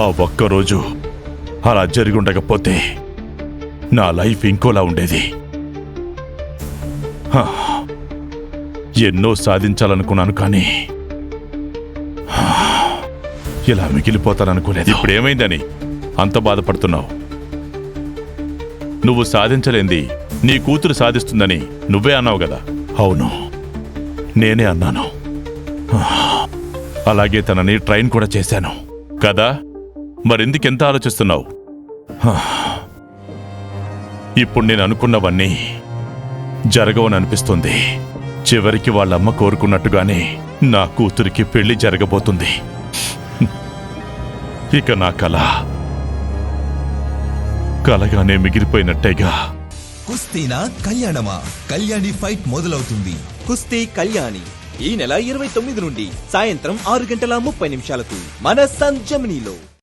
ఆ ఒక్కరోజు అలా జరిగి ఉండకపోతే నా లైఫ్ ఇంకోలా ఉండేది. ఎన్నో సాధించాలనుకున్నాను, కానీ ఇలా మిగిలిపోతాననుకోలేదు. ఇప్పుడేమైందని అంత బాధపడుతున్నావు? నువ్వు సాధించలేంది నీ కూతురు సాధిస్తుందని నువ్వే అన్నావు కదా. అవును, నేనే అన్నాను. అలాగే తనని ట్రైన్ కూడా చేశాను కదా. మరెందుకెంత ఆలోచిస్తున్నావు? ఇప్పుడు నేను అనుకున్నవన్నీ జరగవని అనిపిస్తుంది. చివరికి వాళ్ళమ్మ కోరుకున్నట్టుగానే నా కూతురికి పెళ్లి జరగబోతుంది. ఇక నా కలగానే మిగిలిపోయినట్టేగా. కుస్తీనా కళ్యాణమా? కళ్యాణి ఫైట్ మొదలవుతుంది. కుస్తీ కళ్యాణి ఈ నెల 29 నుండి సాయంత్రం 6 గంటల 30 నిమిషాలకు మన సన్ జెమినీలో.